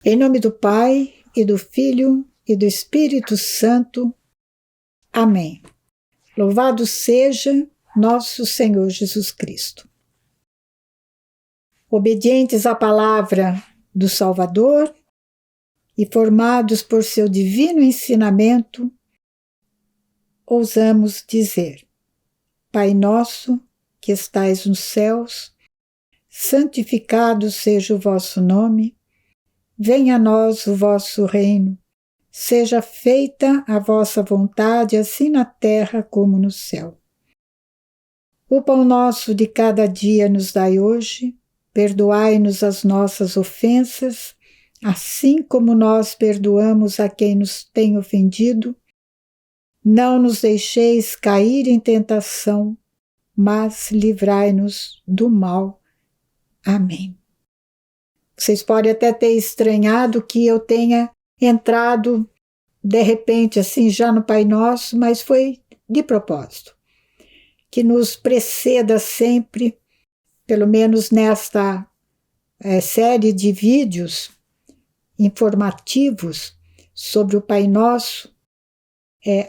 Em nome do Pai, e do Filho, e do Espírito Santo. Amém. Louvado seja nosso Senhor Jesus Cristo. Obedientes à palavra do Salvador e formados por seu divino ensinamento, ousamos dizer: Pai nosso, que estais nos céus, santificado seja o vosso nome. Venha a nós o vosso reino, seja feita a vossa vontade, assim na terra como no céu. O pão nosso de cada dia nos dai hoje, perdoai-nos as nossas ofensas, assim como nós perdoamos a quem nos tem ofendido. Não nos deixeis cair em tentação, mas livrai-nos do mal. Amém. Vocês podem até ter estranhado que eu tenha entrado de repente assim já no Pai Nosso, mas foi de propósito. Que nos preceda sempre, pelo menos nesta série de vídeos informativos sobre o Pai Nosso,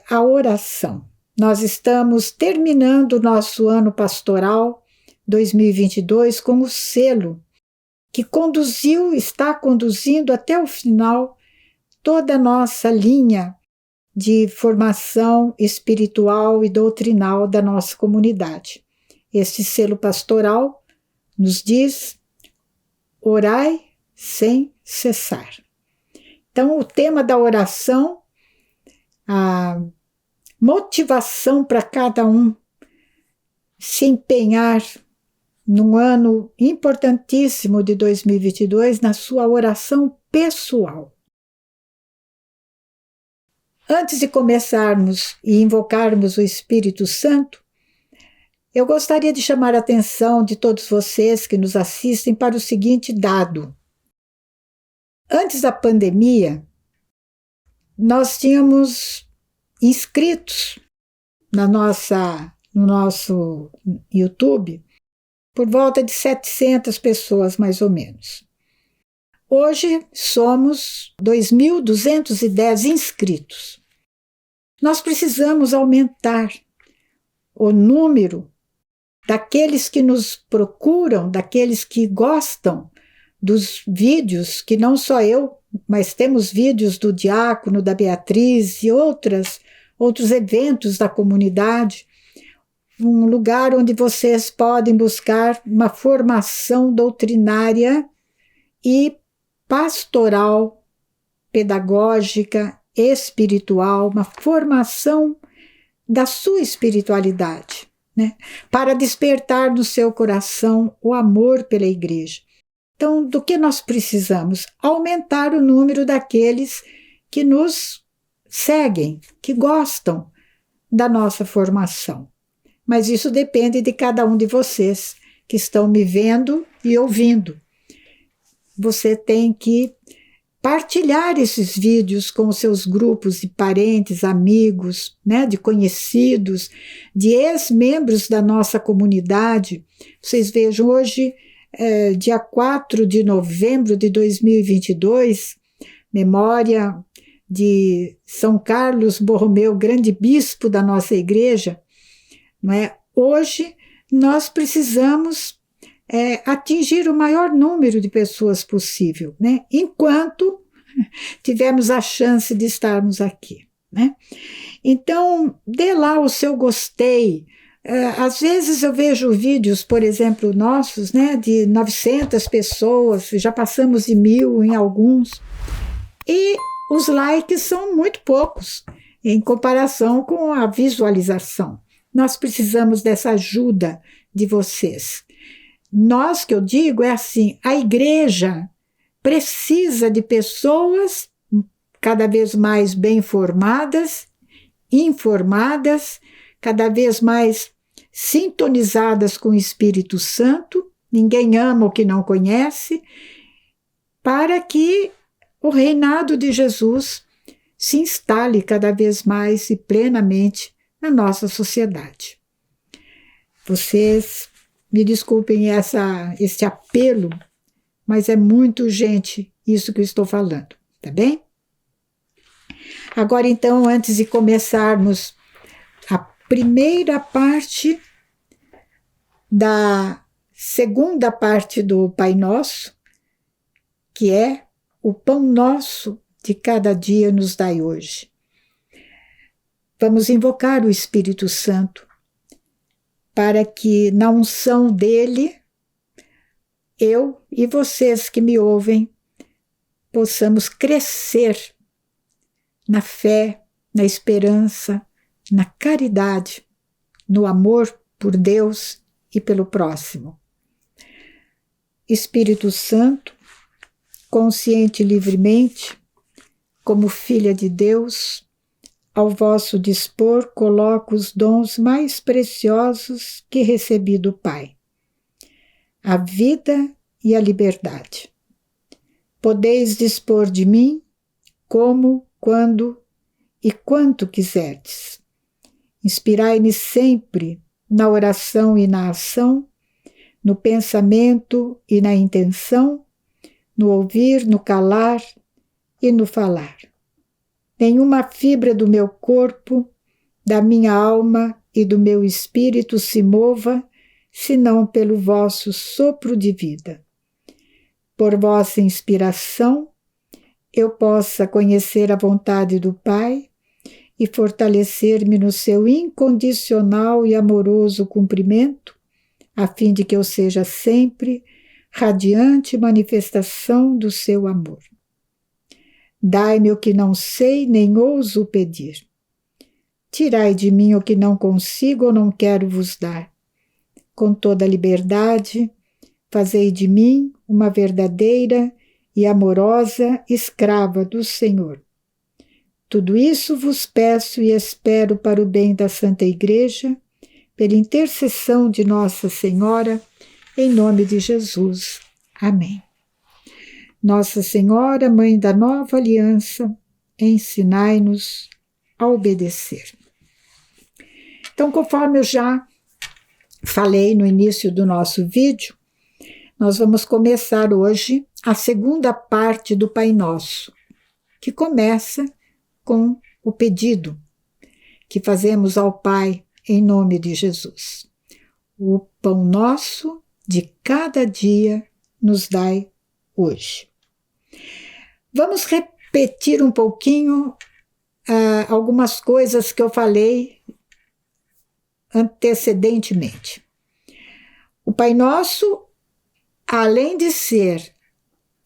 a oração. Nós estamos terminando o nosso ano pastoral 2022 com o selo que está conduzindo até o final toda a nossa linha de formação espiritual e doutrinal da nossa comunidade. Este selo pastoral nos diz: orai sem cessar. Então, o tema da oração, a motivação para cada um se empenhar num ano importantíssimo de 2022 na sua oração pessoal. Antes de começarmos e invocarmos o Espírito Santo, eu gostaria de chamar a atenção de todos vocês que nos assistem para o seguinte dado. Antes da pandemia, nós tínhamos inscritos no nosso YouTube por volta de 700 pessoas, mais ou menos. Hoje somos 2.210 inscritos. Nós precisamos aumentar o número daqueles que nos procuram, daqueles que gostam dos vídeos, que não só eu, mas temos vídeos do Diácono, da Beatriz e outros eventos da comunidade. Um lugar onde vocês podem buscar uma formação doutrinária e pastoral, pedagógica, espiritual, uma formação da sua espiritualidade, né? Para despertar no seu coração o amor pela igreja. Então, do que nós precisamos? Aumentar o número daqueles que nos seguem, que gostam da nossa formação. Mas isso depende de cada um de vocês que estão me vendo e ouvindo. Você tem que partilhar esses vídeos com os seus grupos de parentes, amigos, né, de conhecidos, de ex-membros da nossa comunidade. Vocês vejam, hoje, dia 4 de novembro de 2022, memória de São Carlos Borromeu, grande bispo da nossa igreja, não é? Hoje nós precisamos atingir o maior número de pessoas possível, né? Enquanto tivermos a chance de estarmos aqui, né? Então, dê lá o seu gostei. Às vezes eu vejo vídeos, por exemplo, nossos, né, de 900 pessoas, já passamos de 1.000 em alguns, e os likes são muito poucos em comparação com a visualização. Nós precisamos dessa ajuda de vocês. Nós, que eu digo, é assim, a igreja precisa de pessoas cada vez mais bem formadas, informadas, cada vez mais sintonizadas com o Espírito Santo. Ninguém ama o que não conhece, para que o reinado de Jesus se instale cada vez mais e plenamente na nossa sociedade. Vocês me desculpem este apelo, mas é muito urgente isso que eu estou falando, tá bem? Agora, então, antes de começarmos a primeira parte da segunda parte do Pai Nosso, que é o pão nosso de cada dia nos dai hoje. Vamos invocar o Espírito Santo para que, na unção dele, eu e vocês que me ouvem, possamos crescer na fé, na esperança, na caridade, no amor por Deus e pelo próximo. Espírito Santo, consciente e livremente, como filha de Deus, ao vosso dispor coloco os dons mais preciosos que recebi do Pai, a vida e a liberdade. Podeis dispor de mim como, quando e quanto quiserdes. Inspirai-me sempre na oração e na ação, no pensamento e na intenção, no ouvir, no calar e no falar. Nenhuma fibra do meu corpo, da minha alma e do meu espírito se mova, senão pelo vosso sopro de vida. Por vossa inspiração, eu possa conhecer a vontade do Pai e fortalecer-me no seu incondicional e amoroso cumprimento, a fim de que eu seja sempre radiante manifestação do seu amor. Dai-me o que não sei nem ouso pedir. Tirai de mim o que não consigo ou não quero vos dar. Com toda a liberdade, fazei de mim uma verdadeira e amorosa escrava do Senhor. Tudo isso vos peço e espero para o bem da Santa Igreja, pela intercessão de Nossa Senhora, em nome de Jesus. Amém. Nossa Senhora, Mãe da Nova Aliança, ensinai-nos a obedecer. Então, conforme eu já falei no início do nosso vídeo, nós vamos começar hoje a segunda parte do Pai Nosso, que começa com o pedido que fazemos ao Pai em nome de Jesus. O pão nosso de cada dia nos dai hoje. Vamos repetir um pouquinho algumas coisas que eu falei antecedentemente. O Pai Nosso, além de ser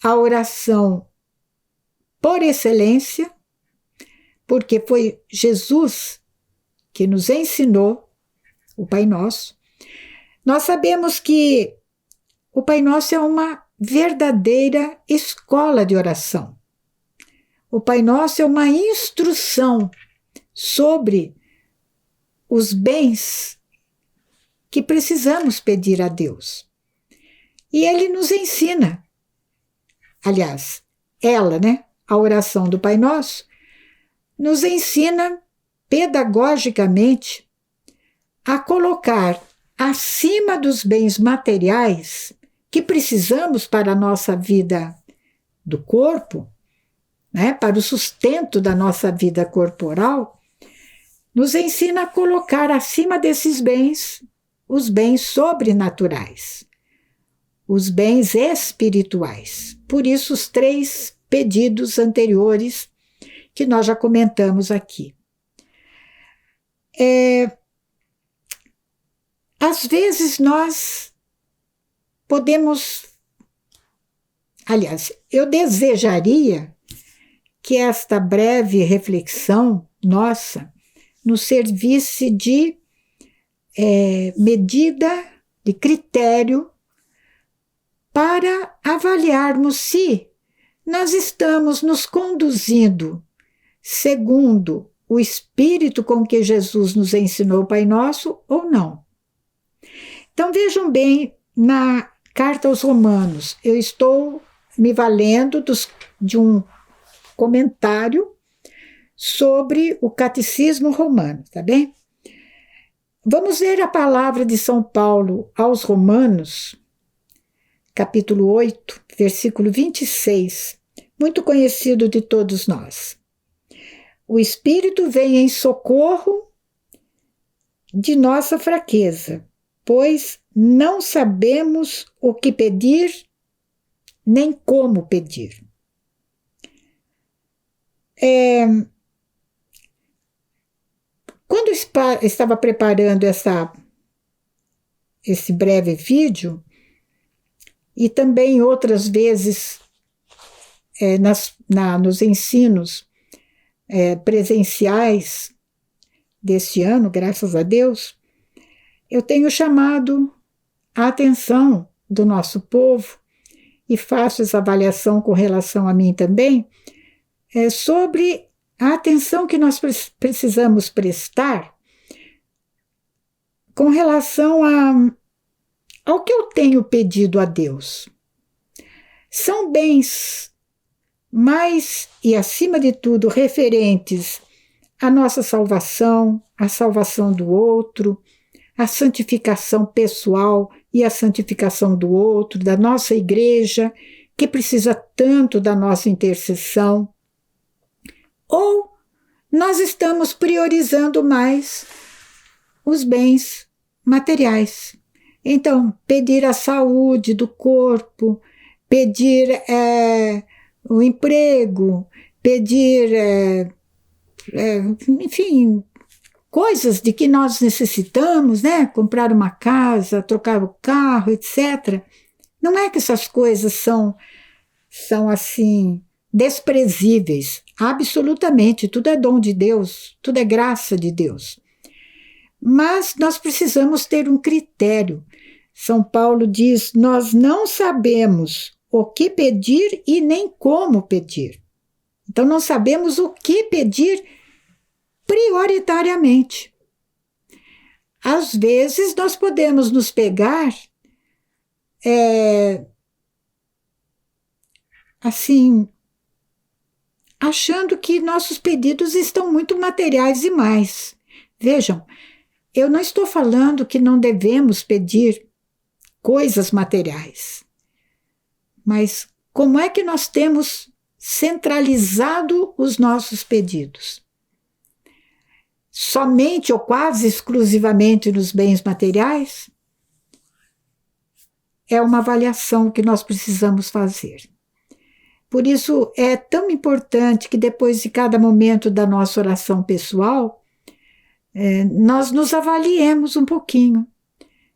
a oração por excelência, porque foi Jesus que nos ensinou o Pai Nosso, nós sabemos que o Pai Nosso é uma verdadeira escola de oração. O Pai Nosso é uma instrução sobre os bens que precisamos pedir a Deus. E Ele nos ensina, aliás, a oração do Pai Nosso, nos ensina pedagogicamente a colocar acima dos bens materiais que precisamos para a nossa vida do corpo, para o sustento da nossa vida corporal, nos ensina a colocar acima desses bens os bens sobrenaturais, os bens espirituais. Por isso, os 3 pedidos anteriores que nós já comentamos aqui. Às vezes nós podemos... Aliás, eu desejaria que esta breve reflexão nossa nos servisse de medida, de critério, para avaliarmos se nós estamos nos conduzindo segundo o espírito com que Jesus nos ensinou o Pai Nosso ou não. Então vejam bem, na Carta aos Romanos, eu estou me valendo de um comentário sobre o Catecismo Romano, tá bem? Vamos ver a palavra de São Paulo aos Romanos, capítulo 8, versículo 26, muito conhecido de todos nós. O Espírito vem em socorro de nossa fraqueza, pois não sabemos o que pedir, nem como pedir. Quando estava preparando esse breve vídeo, e também outras vezes nos ensinos presenciais deste ano, graças a Deus, eu tenho chamado a atenção do nosso povo e faço essa avaliação com relação a mim também, sobre a atenção que nós precisamos prestar com relação ao que eu tenho pedido a Deus. São bens mais e, acima de tudo, referentes à nossa salvação, à salvação do outro, à santificação pessoal e à santificação do outro, da nossa igreja, que precisa tanto da nossa intercessão. Ou nós estamos priorizando mais os bens materiais. Então, pedir a saúde do corpo, pedir o emprego, pedir, enfim, coisas de que nós necessitamos, né? Comprar uma casa, trocar o carro, etc. Não é que essas coisas são assim, desprezíveis. Absolutamente, tudo é dom de Deus, tudo é graça de Deus. Mas nós precisamos ter um critério. São Paulo diz: nós não sabemos o que pedir e nem como pedir. Então, não sabemos o que pedir prioritariamente. Às vezes, nós podemos nos pegar assim, achando que nossos pedidos estão muito materiais demais. Vejam, eu não estou falando que não devemos pedir coisas materiais, mas como é que nós temos centralizado os nossos pedidos? Somente ou quase exclusivamente nos bens materiais? É uma avaliação que nós precisamos fazer. Por isso, é tão importante que depois de cada momento da nossa oração pessoal, nós nos avaliemos um pouquinho.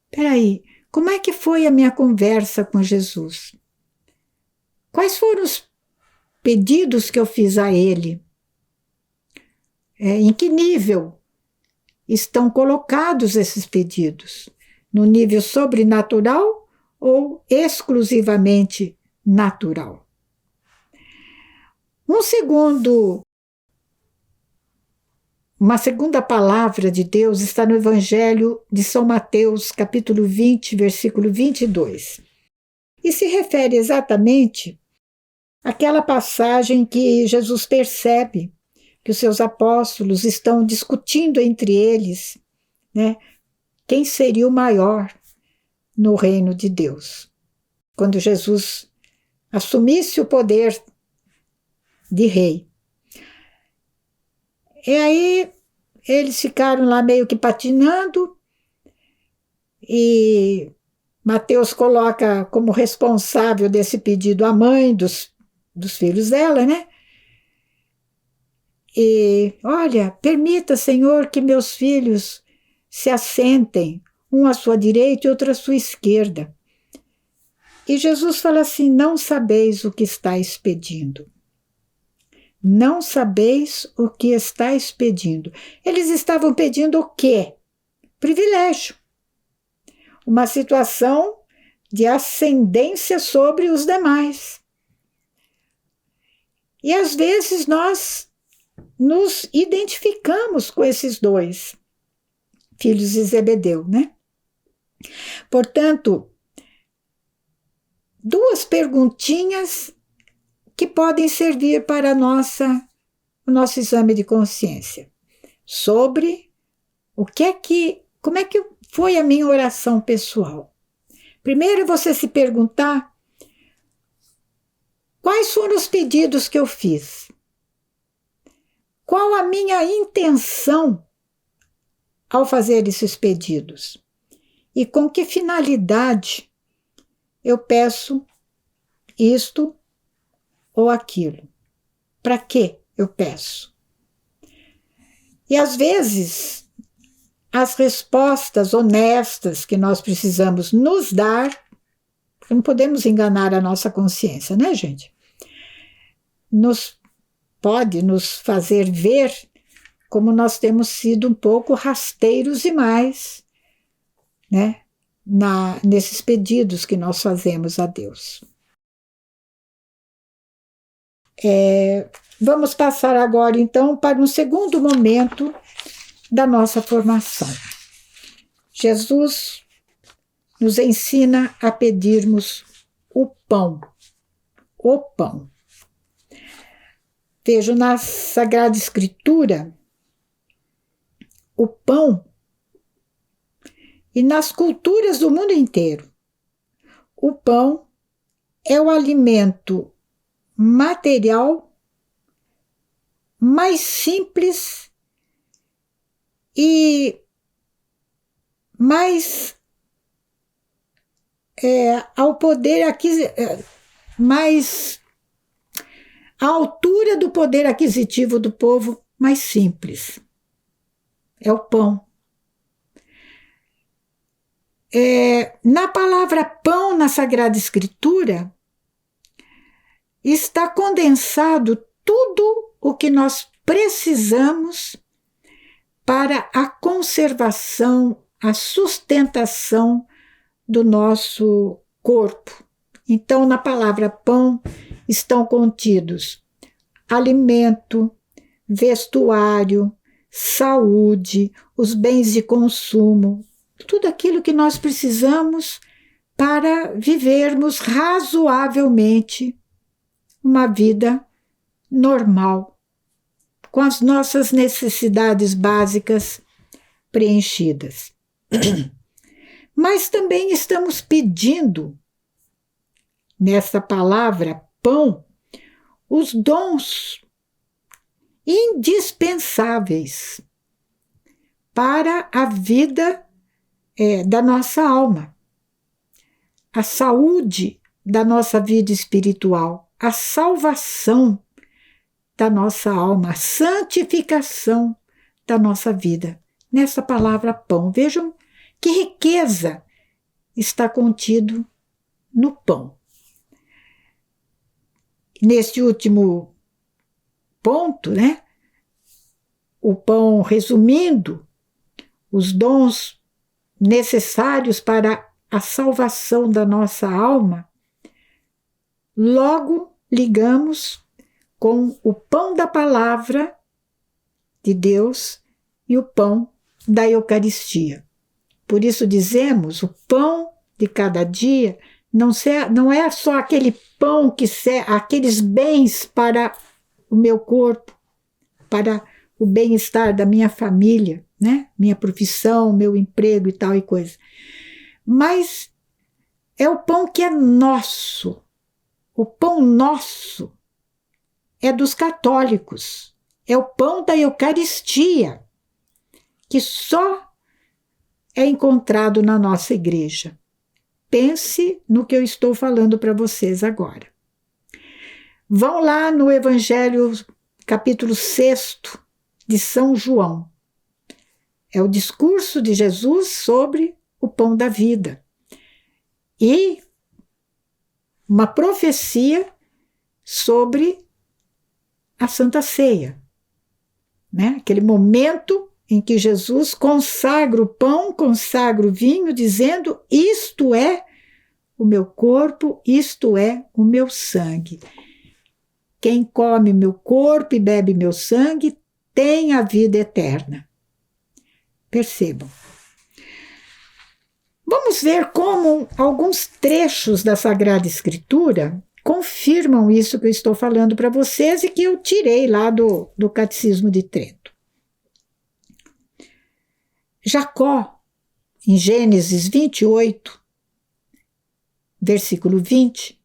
Espera aí, como é que foi a minha conversa com Jesus? Quais foram os pedidos que eu fiz a Ele? Em que nível estão colocados esses pedidos? No nível sobrenatural ou exclusivamente natural? Uma segunda palavra de Deus está no Evangelho de São Mateus, capítulo 20, versículo 22. E se refere exatamente àquela passagem que Jesus percebe que os seus apóstolos estão discutindo entre eles, né, quem seria o maior no reino de Deus. Quando Jesus assumisse o poder de rei. E aí eles ficaram lá meio que patinando e Mateus coloca como responsável desse pedido a mãe dos filhos dela, né? E, olha, permita, Senhor, que meus filhos se assentem, um à sua direita e outro à sua esquerda. E Jesus fala assim: não sabeis o que estáis pedindo. Não sabeis o que estáis pedindo. Eles estavam pedindo o quê? Privilégio. Uma situação de ascendência sobre os demais. E às vezes nós nos identificamos com esses dois filhos de Zebedeu, né? Portanto, duas perguntinhas que podem servir para o nosso exame de consciência sobre como é que foi a minha oração pessoal. Primeiro, você se perguntar Quais foram os pedidos que eu fiz? Qual a minha intenção ao fazer esses pedidos? E com que finalidade eu peço isto ou aquilo? Para que eu peço? E às vezes, as respostas honestas que nós precisamos nos dar, porque não podemos enganar a nossa consciência, né, gente? Pode nos fazer ver como nós temos sido um pouco rasteiros demais, né, nesses pedidos que nós fazemos a Deus. Vamos passar agora, então, para um segundo momento da nossa formação. Jesus nos ensina a pedirmos o pão. O pão. Vejo na Sagrada Escritura o pão e nas culturas do mundo inteiro. O pão é o alimento material mais simples e mais ao poder mais à altura do poder aquisitivo do povo, mais simples. É o pão. Na palavra pão na Sagrada Escritura está condensado tudo o que nós precisamos para a conservação, a sustentação do nosso corpo. Então, na palavra pão estão contidos alimento, vestuário, saúde, os bens de consumo, tudo aquilo que nós precisamos para vivermos razoavelmente uma vida normal, com as nossas necessidades básicas preenchidas. Mas também estamos pedindo, nessa palavra pão, os dons indispensáveis para a vida da nossa alma, a saúde da nossa vida espiritual, a salvação da nossa alma, a santificação da nossa vida. Nessa palavra pão, vejam que riqueza está contido no pão. Neste último ponto, né, o pão resumindo os dons necessários para a salvação da nossa alma, logo ligamos com o pão da palavra de Deus e o pão da Eucaristia. Por isso dizemos, o pão de cada dia não é só aquele pão que serve, aqueles bens para o meu corpo, para o bem-estar da minha família, né? Minha profissão, meu emprego e tal e coisa. Mas é o pão que é nosso. O pão nosso é dos católicos. É o pão da Eucaristia, que só é encontrado na nossa igreja. Pense no que eu estou falando para vocês agora. Vão lá no Evangelho, capítulo 6 de São João. É o discurso de Jesus sobre o pão da vida. E uma profecia sobre a Santa Ceia, né? Aquele momento em que Jesus consagra o pão, consagra o vinho, dizendo: isto é o meu corpo, isto é o meu sangue. Quem come meu corpo e bebe meu sangue tem a vida eterna. Percebam. Vamos ver como alguns trechos da Sagrada Escritura confirmam isso que eu estou falando para vocês e que eu tirei lá do Catecismo de Trento. Jacó, em Gênesis 28, versículo 20,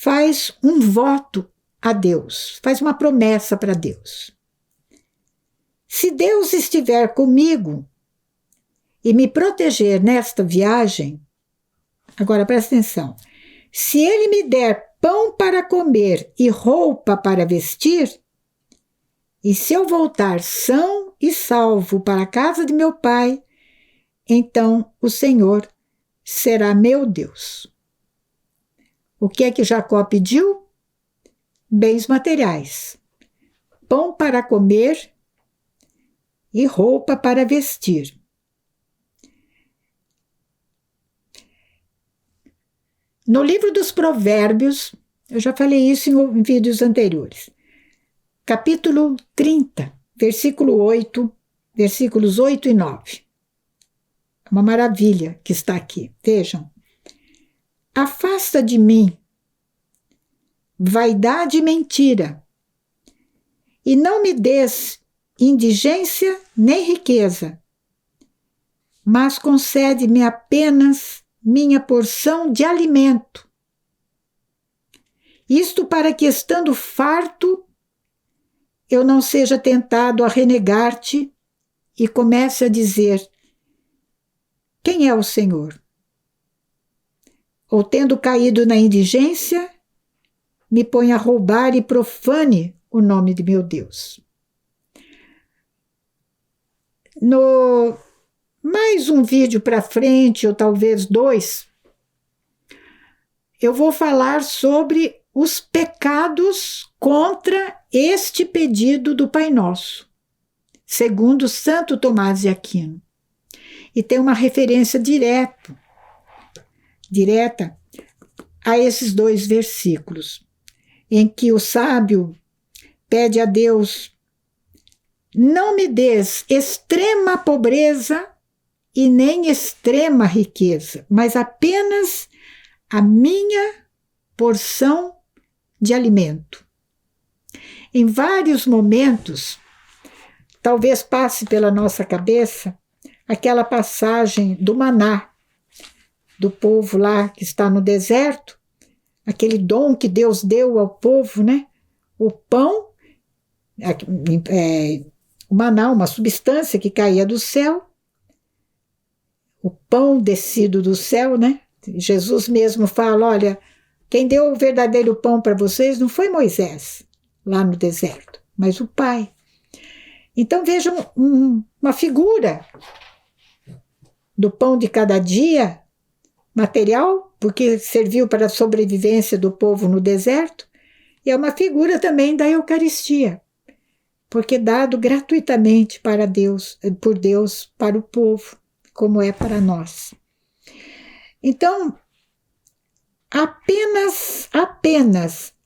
faz um voto a Deus, faz uma promessa para Deus. Se Deus estiver comigo e me proteger nesta viagem, agora presta atenção, se Ele me der pão para comer e roupa para vestir, e se eu voltar são e salvo para a casa de meu Pai, então o Senhor será meu Deus. O que é que Jacó pediu? Bens materiais, pão para comer e roupa para vestir. No livro dos Provérbios, eu já falei isso em vídeos anteriores, capítulo 30, versículo 8, versículos 8 e 9. Uma maravilha que está aqui. Vejam. Afasta de mim vaidade e mentira, e não me des indigência nem riqueza, mas concede-me apenas minha porção de alimento. Isto para que, estando farto, eu não seja tentado a renegar-te e comece a dizer: quem é o Senhor? Ou, tendo caído na indigência, me ponha a roubar e profane o nome de meu Deus. No mais um vídeo para frente, ou talvez 2, eu vou falar sobre os pecados contra este pedido do Pai Nosso, segundo Santo Tomás de Aquino. E tem uma referência direta a esses 2 versículos, em que o sábio pede a Deus: não me des extrema pobreza e nem extrema riqueza, mas apenas a minha porção de alimento. Em vários momentos, talvez passe pela nossa cabeça aquela passagem do maná, do povo lá que está no deserto, aquele dom que Deus deu ao povo, né? O pão, o maná, uma substância que caía do céu, o pão descido do céu, né? Jesus mesmo fala: olha, quem deu o verdadeiro pão para vocês não foi Moisés, lá no deserto, mas o Pai. Então vejam uma figura do pão de cada dia, material, porque serviu para a sobrevivência do povo no deserto, e é uma figura também da Eucaristia, porque dado gratuitamente para Deus, por Deus para o povo, como é para nós. Então, apenas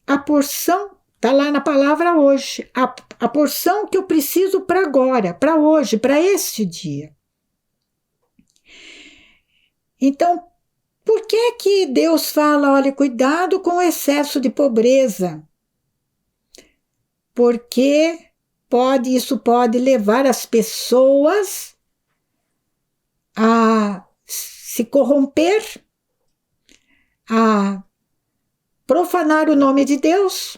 a porção, está lá na palavra hoje, a porção que eu preciso para agora, para hoje, para este dia. Então, por que Deus fala, olha, cuidado com o excesso de pobreza? Porque isso pode levar as pessoas a se corromper, a profanar o nome de Deus,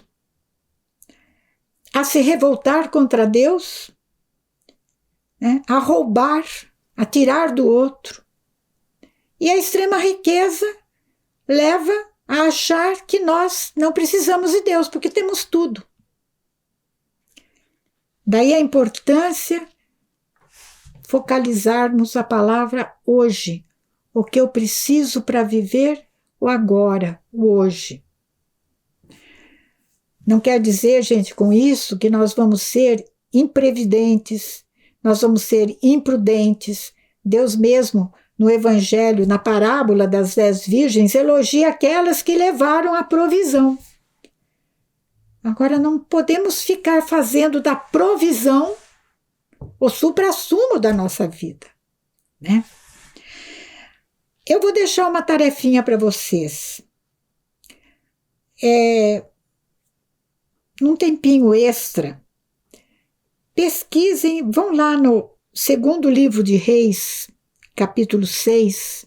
a se revoltar contra Deus, né? A roubar, a tirar do outro. E a extrema riqueza leva a achar que nós não precisamos de Deus, porque temos tudo. Daí a importância focalizarmos a palavra hoje, o que eu preciso para viver o agora, o hoje. Não quer dizer, gente, com isso que nós vamos ser imprevidentes, nós vamos ser imprudentes. Deus mesmo, no Evangelho, na parábola das 10 virgens, elogia aquelas que levaram a provisão. Agora, não podemos ficar fazendo da provisão o suprassumo da nossa vida, né? Eu vou deixar uma tarefinha para vocês. Num tempinho extra, pesquisem, vão lá no 2º livro de Reis, capítulo 6,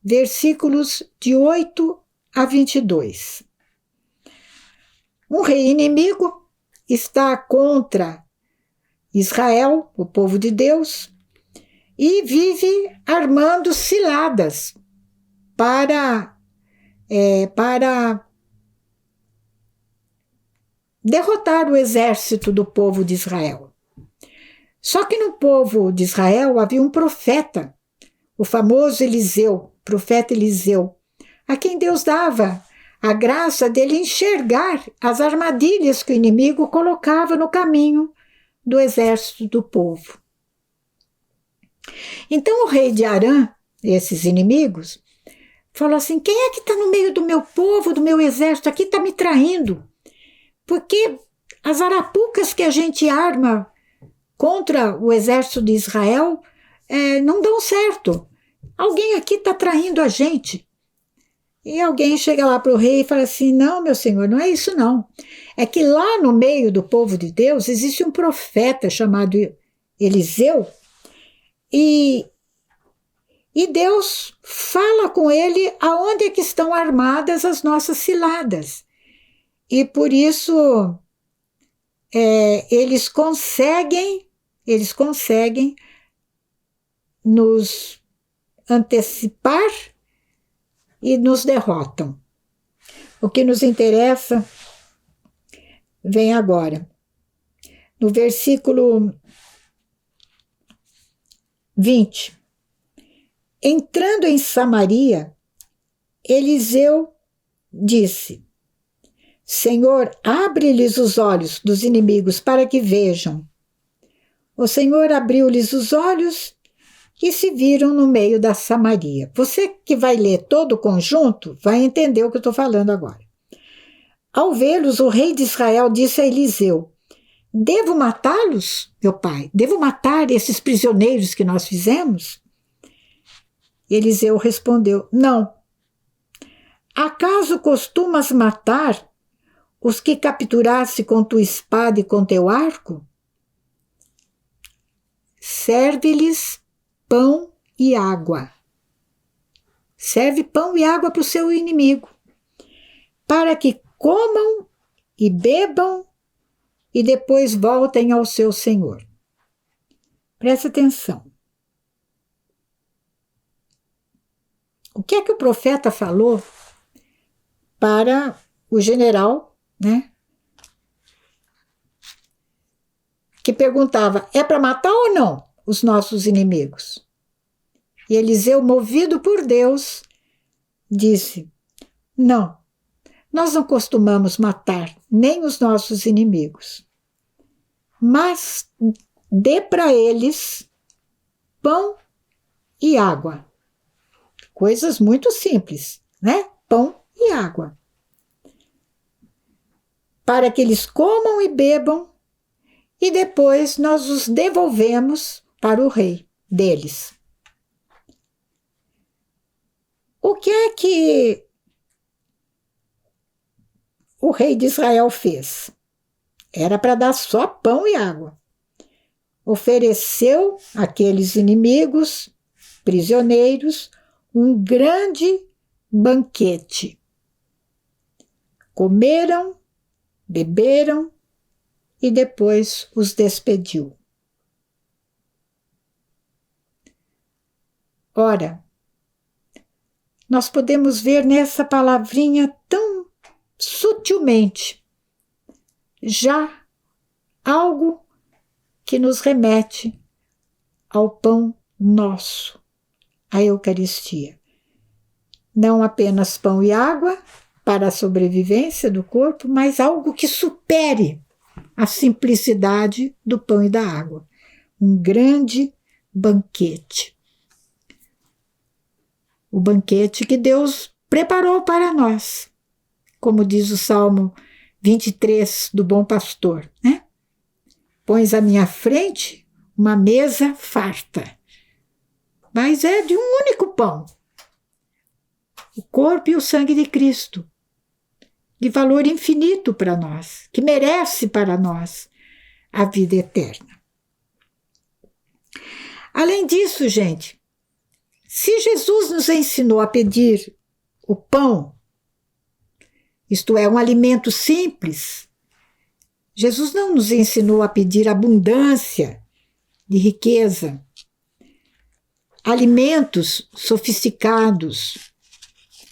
versículos de 8 a 22. Um rei inimigo está contra Israel, o povo de Deus, e vive armando ciladas para derrotar o exército do povo de Israel. Só que no povo de Israel havia um profeta, o famoso Eliseu, profeta Eliseu, a quem Deus dava a graça dele enxergar as armadilhas que o inimigo colocava no caminho do exército do povo. Então o rei de Arã, esses inimigos, falou assim: quem é que está no meio do meu povo, do meu exército aqui, está me traindo? Porque as arapucas que a gente arma contra o exército de Israel não dão certo. Alguém aqui está traindo a gente. E alguém chega lá para o rei e fala assim: não, meu senhor, não é isso não. É que lá no meio do povo de Deus existe um profeta chamado Eliseu e Deus fala com ele aonde é que estão armadas as nossas ciladas. E por isso eles conseguem nos antecipar e nos derrotam. O que nos interessa vem agora. No versículo 20. Entrando em Samaria, Eliseu disse: Senhor, abre-lhes os olhos dos inimigos para que vejam. O Senhor abriu-lhes os olhos e se viram no meio da Samaria. Você que vai ler todo o conjunto vai entender o que eu estou falando agora. Ao vê-los, o rei de Israel disse a Eliseu: devo matá-los, meu pai? Devo matar esses prisioneiros que nós fizemos? Eliseu respondeu: não. Acaso costumas matar os que capturasse com tua espada e com teu arco? Serve-lhes pão e água. Serve pão e água para o seu inimigo, para que comam e bebam e depois voltem ao seu senhor. Presta atenção. O que é que o profeta falou para o general, né? Que perguntava: é para matar ou não os nossos inimigos? E Eliseu, movido por Deus, disse: não, nós não costumamos matar nem os nossos inimigos, mas dê para eles pão e água. Coisas muito simples, né? Pão e água. Para que eles comam e bebam, e depois nós os devolvemos para o rei deles. O que é que o rei de Israel fez? Era para dar só pão e água. Ofereceu àqueles inimigos, prisioneiros, um grande banquete. Comeram, beberam e depois os despediu. Ora, nós podemos ver nessa palavrinha tão sutilmente já algo que nos remete ao pão nosso, a Eucaristia. Não apenas pão e água para a sobrevivência do corpo, mas algo que supere a simplicidade do pão e da água. Um grande banquete. O banquete que Deus preparou para nós, como diz o Salmo 23 do Bom Pastor, né? Pões à minha frente uma mesa farta, mas é de um único pão, o corpo e o sangue de Cristo, de valor infinito para nós, que merece para nós a vida eterna. Além disso, gente, se Jesus nos ensinou a pedir o pão isto é, um alimento simples. Jesus não nos ensinou a pedir abundância de riqueza, alimentos sofisticados,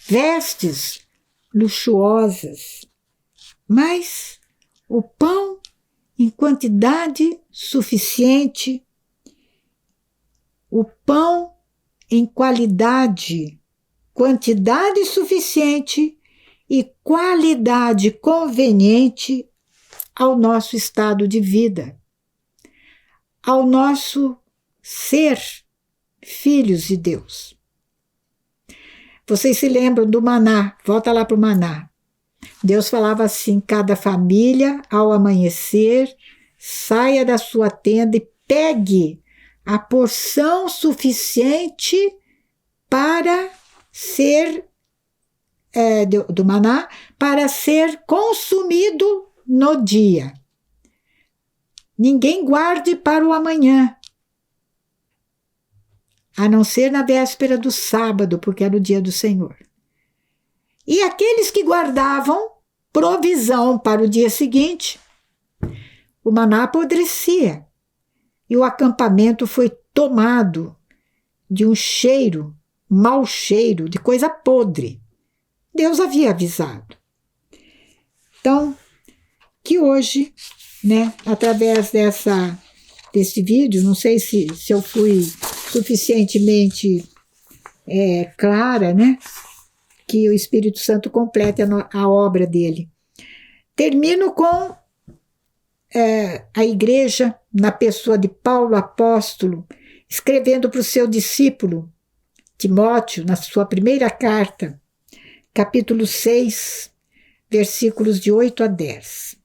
vestes luxuosas, mas o pão em quantidade suficiente, o pão em qualidade, quantidade suficiente e qualidade conveniente ao nosso estado de vida, ao nosso ser filhos de Deus. Vocês se lembram do maná? Volta lá para o maná. Deus falava assim: cada família, ao amanhecer, saia da sua tenda e pegue a porção suficiente para ser do maná, para ser consumido no dia. Ninguém guarde para o amanhã, a não ser na véspera do sábado, porque era o dia do Senhor. E aqueles que guardavam provisão para o dia seguinte, o maná apodrecia e o acampamento foi tomado de um cheiro, mau cheiro, de coisa podre. Deus havia avisado. Então, que hoje, né, através desse vídeo, não sei se eu fui suficientemente clara, né, que o Espírito Santo complete a obra dele. Termino com a igreja, na pessoa de Paulo apóstolo, escrevendo para o seu discípulo Timóteo, na sua primeira carta, capítulo 6, versículos de 8 a 10.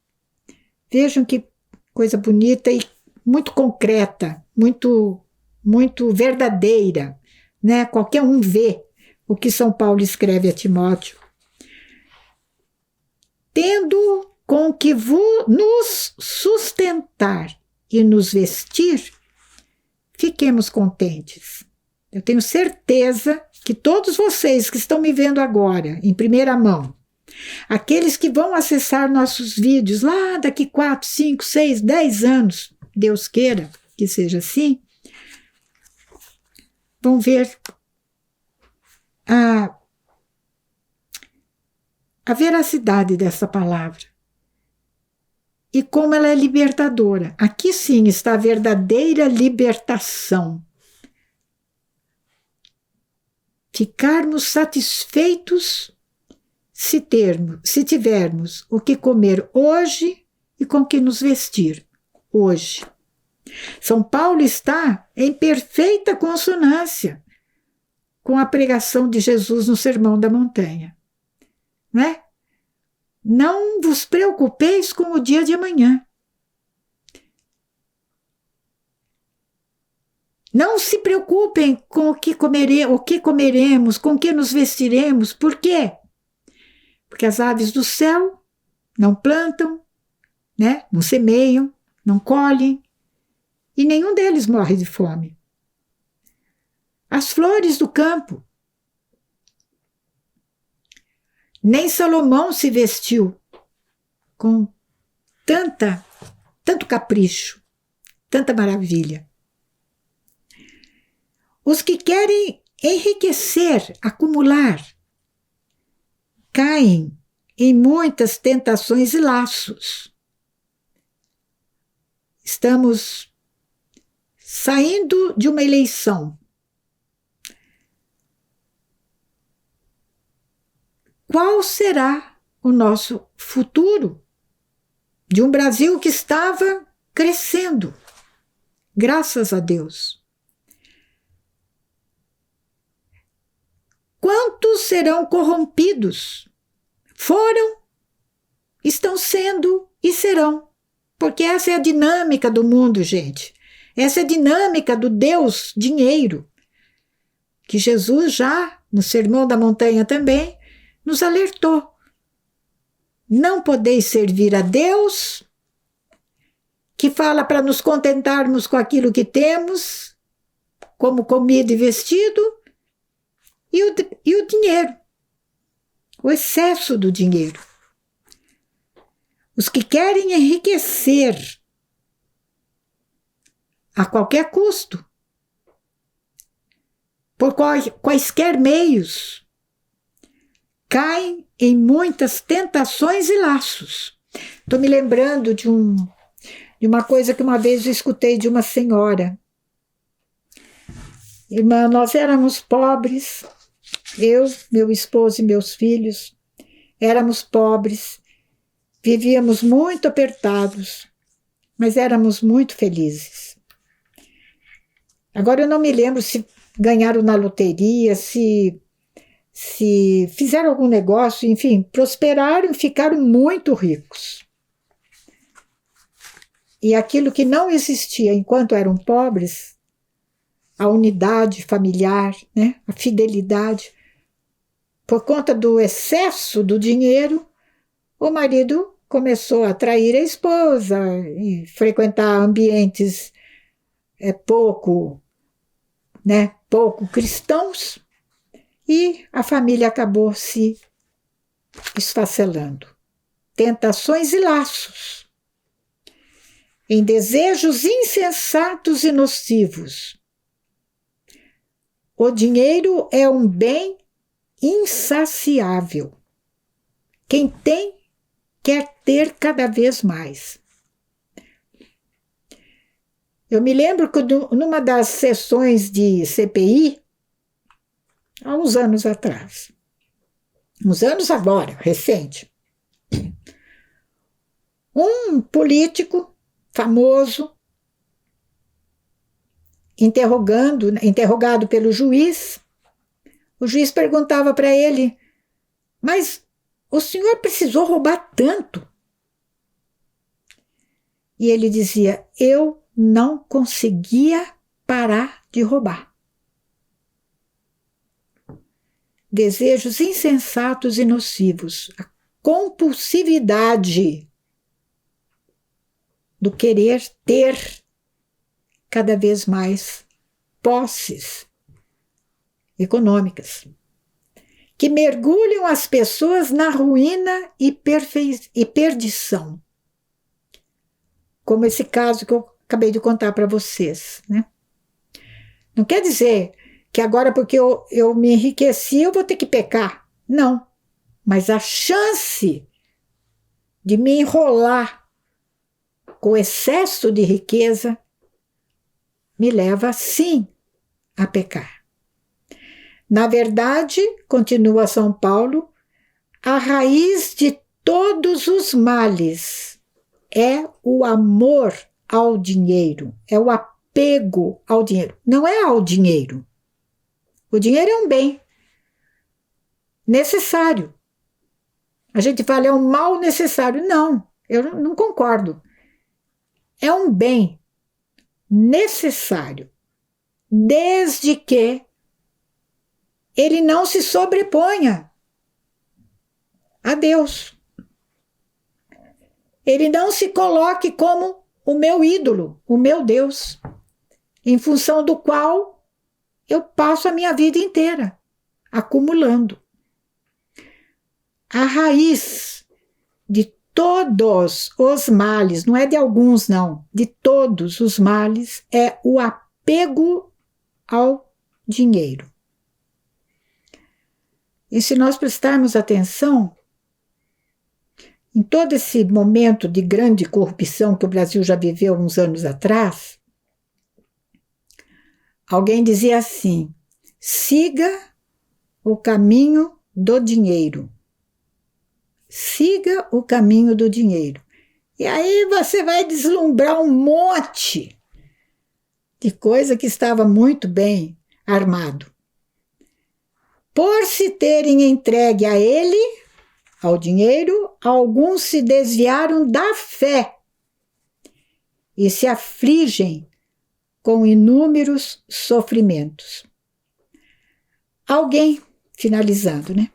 Vejam que coisa bonita e muito concreta, muito, muito verdadeira, né? Qualquer um vê o que São Paulo escreve a Timóteo. Tendo com que nos sustentar e nos vestir, fiquemos contentes. Eu tenho certeza que todos vocês que estão me vendo agora, em primeira mão, aqueles que vão acessar nossos vídeos lá daqui 4, 5, 6, 10 anos, Deus queira que seja assim, vão ver a veracidade dessa palavra e como ela é libertadora. Aqui sim está a verdadeira libertação. Ficarmos satisfeitos se tivermos o que comer hoje e com que nos vestir hoje. São Paulo está em perfeita consonância com a pregação de Jesus no Sermão da Montanha, né? Não vos preocupeis com o dia de amanhã. Não se preocupem com o que comeremos, com o que nos vestiremos. Por quê? Porque as aves do céu não plantam, né? Não semeiam, não colhem, e nenhum deles morre de fome. As flores do campo. Nem Salomão se vestiu com tanto capricho, tanta maravilha. Os que querem enriquecer, acumular, caem em muitas tentações e laços. Estamos saindo de uma eleição. Qual será o nosso futuro de um Brasil que estava crescendo, graças a Deus? Quantos serão corrompidos? Foram, estão sendo e serão. Porque essa é a dinâmica do mundo, gente. Essa é a dinâmica do Deus dinheiro, que Jesus já, no Sermão da Montanha também, nos alertou. Não podeis servir a Deus, que fala para nos contentarmos com aquilo que temos, como comida e vestido, e o dinheiro, o excesso do dinheiro. os que querem enriquecer a qualquer custo, por quaisquer meios, caem em muitas tentações e laços. Estou me lembrando de uma coisa que uma vez eu escutei de uma senhora. Irmã, nós éramos pobres, eu, meu esposo e meus filhos, éramos pobres, vivíamos muito apertados, mas éramos muito felizes. Agora eu não me lembro se ganharam na loteria, se fizeram algum negócio, enfim, prosperaram e ficaram muito ricos. E aquilo que não existia enquanto eram pobres, a unidade familiar, né, a fidelidade, por conta do excesso do dinheiro, o marido começou a atrair a esposa e frequentar ambientes pouco cristãos, e a família acabou se esfacelando. Tentações e laços, em desejos insensatos e nocivos. O dinheiro é um bem insaciável. Quem tem, quer ter cada vez mais. Eu me lembro que numa das sessões de CPI, há uns anos atrás, uns anos agora, recente, um político famoso, interrogado pelo juiz, o juiz perguntava para ele: mas o senhor precisou roubar tanto? E ele dizia: eu não conseguia parar de roubar. Desejos insensatos e nocivos, a compulsividade do querer ter cada vez mais posses econômicas, que mergulham as pessoas na ruína e perdição. Como esse caso que eu acabei de contar para vocês, né? Não quer dizer que agora porque eu me enriqueci eu vou ter que pecar. Não. Mas a chance de me enrolar com excesso de riqueza me leva, sim, a pecar. Na verdade, continua São Paulo, a raiz de todos os males é o amor ao dinheiro, é o apego ao dinheiro. Não é ao dinheiro. O dinheiro é um bem necessário. A gente fala, é um mal necessário. Não, eu não concordo. É um bem necessário, desde que ele não se sobreponha a Deus. Ele não se coloque como o meu ídolo, o meu Deus, em função do qual eu passo a minha vida inteira acumulando. A raiz de todos os males, não é de alguns não, de todos os males, é o apego ao dinheiro. E se nós prestarmos atenção, em todo esse momento de grande corrupção que o Brasil já viveu uns anos atrás, alguém dizia assim: siga o caminho do dinheiro. Siga o caminho do dinheiro. E aí você vai deslumbrar um monte de coisa que estava muito bem armado. Por se terem entregue a ele, ao dinheiro, alguns se desviaram da fé e se afligem com inúmeros sofrimentos. Alguém, finalizando, né?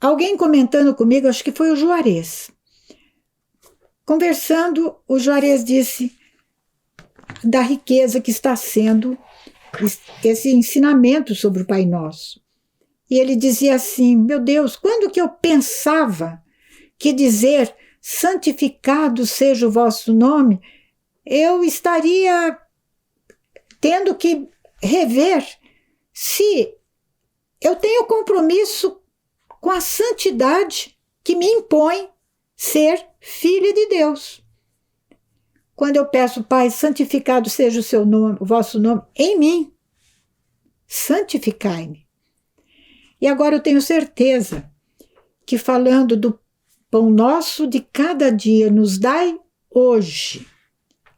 Alguém comentando comigo, acho que foi o Juarez. Conversando, o Juarez disse da riqueza que está sendo esse ensinamento sobre o Pai Nosso. E ele dizia assim: meu Deus, quando que eu pensava que dizer santificado seja o vosso nome, eu estaria tendo que rever se eu tenho compromisso com a santidade que me impõe ser filha de Deus. Quando eu peço, Pai, santificado seja o seu nome, o vosso nome em mim, santificai-me. E agora eu tenho certeza que falando do pão nosso de cada dia, nos dai hoje,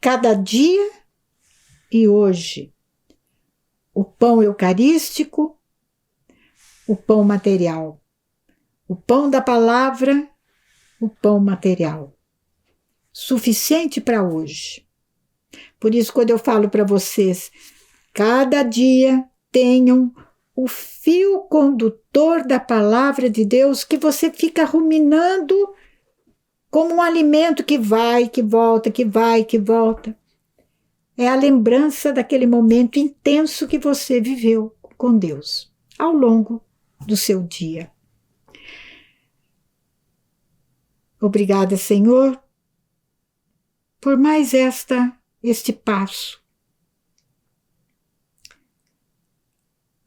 cada dia e hoje, o pão eucarístico, o pão material, o pão da palavra, o pão material, suficiente para hoje. Por isso, quando eu falo para vocês, cada dia tenham o fio condutor da palavra de Deus que você fica ruminando como um alimento que vai, que volta, que vai, que volta. É a lembrança daquele momento intenso que você viveu com Deus ao longo do seu dia. Obrigada, Senhor, por mais este passo.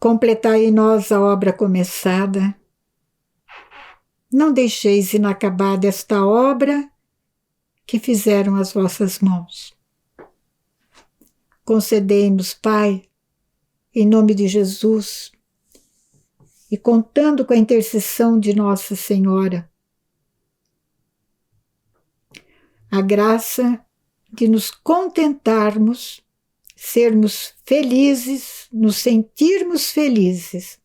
Completai em nós a obra começada. Não deixeis inacabada esta obra que fizeram as vossas mãos. Concedei-nos, Pai, em nome de Jesus, e contando com a intercessão de Nossa Senhora, a graça de nos contentarmos, sermos felizes, nos sentirmos felizes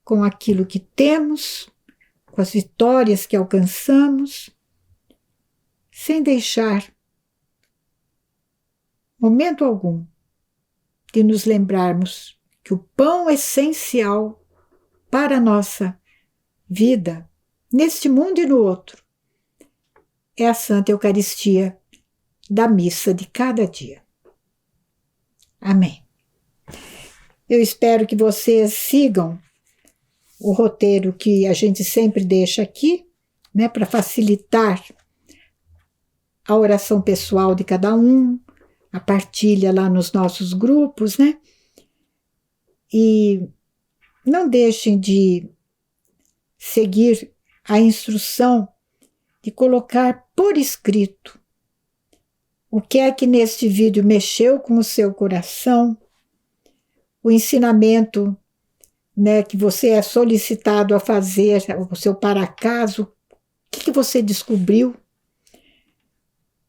com aquilo que temos, com as vitórias que alcançamos, sem deixar momento algum de nos lembrarmos que o pão essencial para a nossa vida, neste mundo e no outro, é a Santa Eucaristia da missa de cada dia. Amém. Eu espero que vocês sigam o roteiro que a gente sempre deixa aqui, né, para facilitar a oração pessoal de cada um, a partilha lá nos nossos grupos, né? E não deixem de seguir a instrução de colocar por escrito o que é que neste vídeo mexeu com o seu coração, o ensinamento, né, que você é solicitado a fazer, o seu para-acaso, o que você descobriu,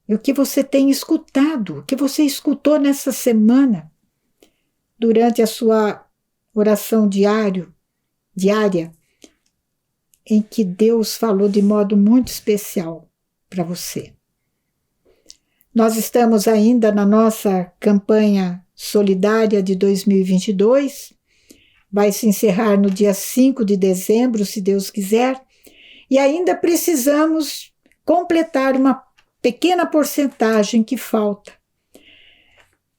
e o que você tem escutado, o que você escutou nessa semana, durante a sua oração diária, em que Deus falou de modo muito especial para você. Nós estamos ainda na nossa campanha solidária de 2022, vai se encerrar no dia 5 de dezembro, se Deus quiser, e ainda precisamos completar uma pequena porcentagem que falta.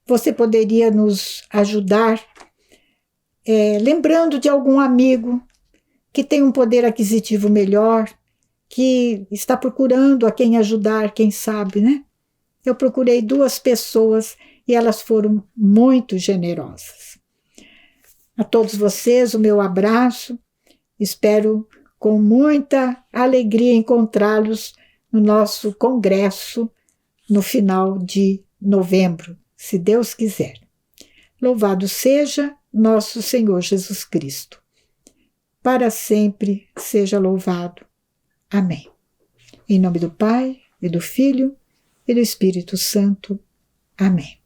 Você poderia nos ajudar lembrando de algum amigo que tem um poder aquisitivo melhor, que está procurando a quem ajudar, quem sabe, né? Eu procurei 2 pessoas e elas foram muito generosas. A todos vocês, o meu abraço. Espero com muita alegria encontrá-los no nosso congresso no final de novembro, se Deus quiser. Louvado seja nosso Senhor Jesus Cristo. Para sempre seja louvado. Amém. Em nome do Pai, e do Filho, e do Espírito Santo. Amém.